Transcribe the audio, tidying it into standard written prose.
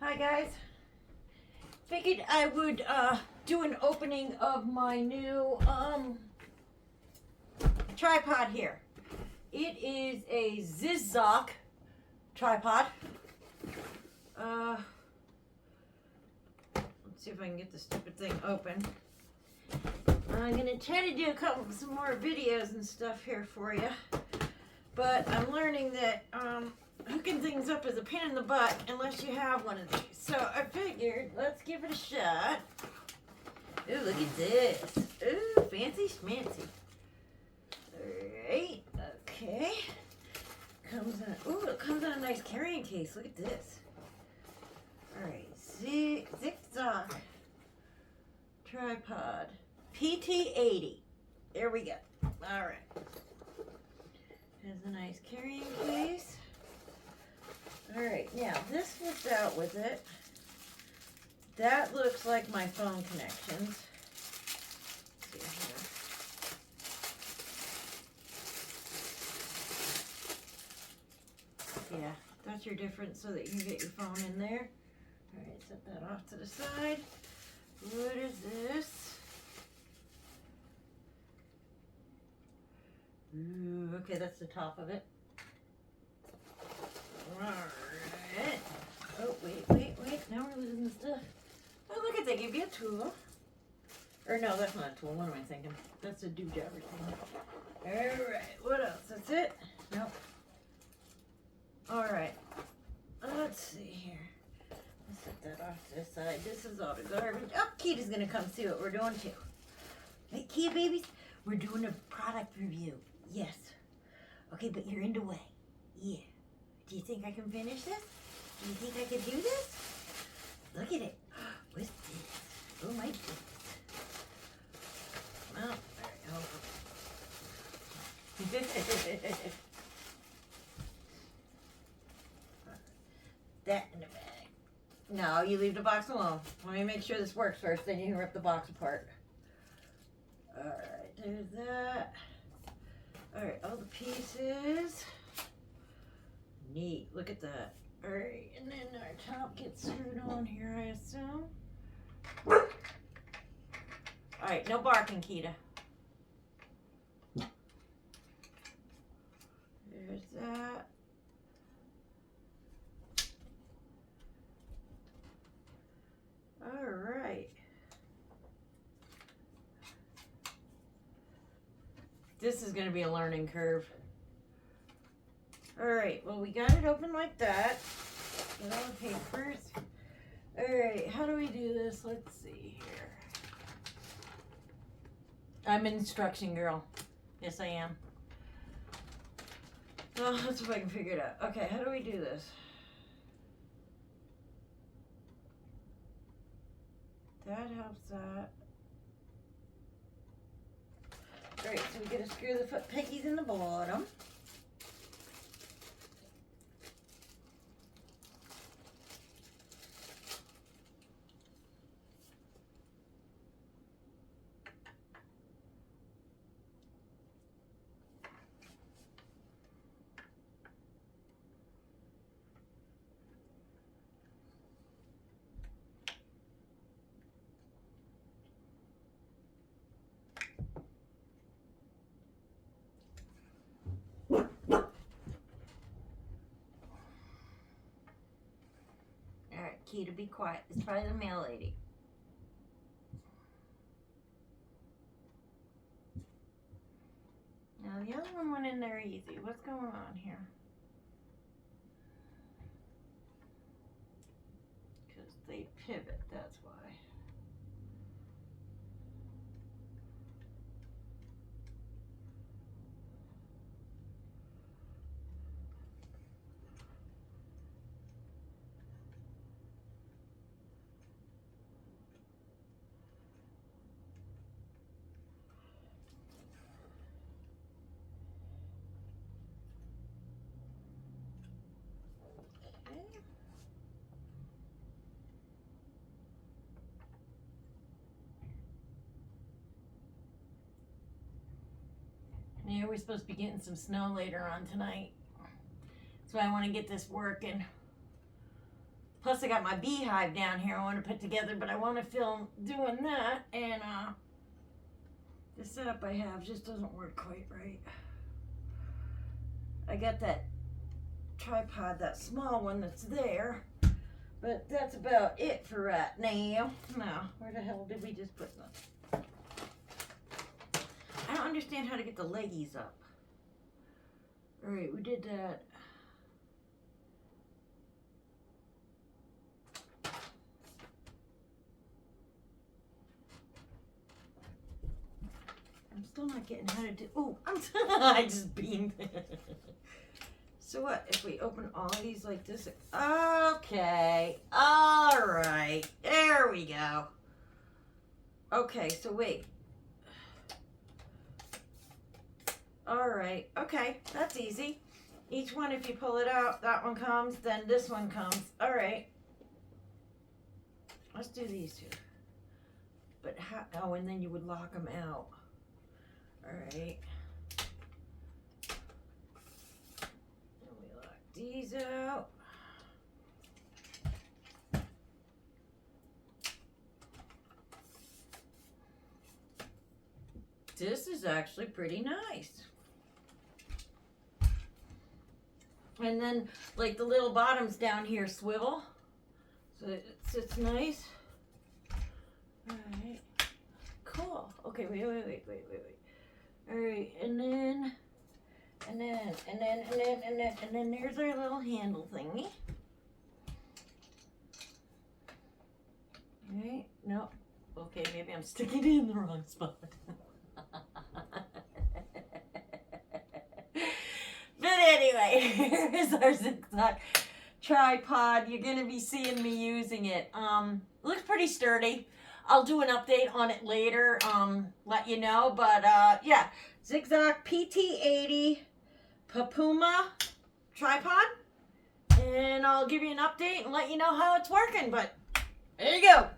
Hi guys. Figured I would do an opening of my new tripod here. It is a Zikzok tripod. Let's see if I can get this stupid thing open. I'm gonna try to do some more videos and stuff here for you, but I'm learning that hooking things up is a pain in the butt unless you have one of these. So I figured, let's give it a shot. Ooh, look at this. Ooh, fancy schmancy. Alright, okay. It comes in a nice carrying case. Look at this. Alright, Zikzok tripod. PT80. There we go. Alright. Has a nice carrying case. Alright, now this flips out with it. That looks like my phone connections. Let's see here. Yeah, that's your difference so that you can get your phone in there. Alright, set that off to the side. What is this? Ooh, okay, that's the top of it. Alright. Oh, wait. Now we're losing the stuff. Oh, look at that. Give you a tool. Or no, that's not a tool. What am I thinking? That's a do-jabber thing. Alright. What else? That's it? Nope. Alright. Let's see here. Let's set that off to the side. This is all the garbage. Oh, Kita's going to come see what we're doing too. Hey, Kita babies. We're doing a product review. Yes. Okay, but you're in the way. Yeah. Do you think I can finish this? Do you think I can do this? Look at it. What's this? Oh my goodness. Well, there we go. That in the bag. No, you leave the box alone. Let me make sure this works first, then you can rip the box apart. Alright, there's that. Alright, all the pieces. Neat, look at that. Alright, and then our top gets screwed on here, I assume. Alright, no barking, Kita. There's that. Alright. This is going to be a learning curve. Alright, well, we got it open like that. Get all the papers. Alright, how do we do this? Let's see here. I'm an instruction girl. Yes, I am. Oh, let's see if I can figure it out. Okay, how do we do this? That helps that. Alright, so we gotta screw the foot peggies in the bottom. Kita, be quiet. It's probably the mail lady. Now the other one went in there easy. What's going on here? Because they pivot, that's why. Yeah, we're supposed to be getting some snow later on tonight. So I want to get this working. Plus I got my beehive down here I want to put together, but I want to film doing that, and the setup I have just doesn't work quite right. I got that tripod, that small one that's there, but that's about it for right now. Now, where the hell did we just put them? I don't understand how to get the leggies up. Alright, we did that. I'm still not getting how to do. Oh, I just beamed. So what if we open all of these like this? Okay. All right. There we go. Okay. So wait. All right. Okay. That's easy. Each one, if you pull it out, that one comes. Then this one comes. All right. Let's do these two. But how? Oh, and then you would lock them out. All right. And we lock these out. This is actually pretty nice. And then, like, the little bottoms down here swivel, so it sits nice. All right. Cool. Okay, wait. All right, and then there's our little handle thingy. All right, no. Okay, maybe I'm sticking it in the wrong spot. But anyway, here is our Zikzok tripod. You're gonna be seeing me using it. Looks pretty sturdy. I'll do an update on it later, let you know, but yeah, Zikzok PT80 Papuma tripod, and I'll give you an update and let you know how it's working, but there you go.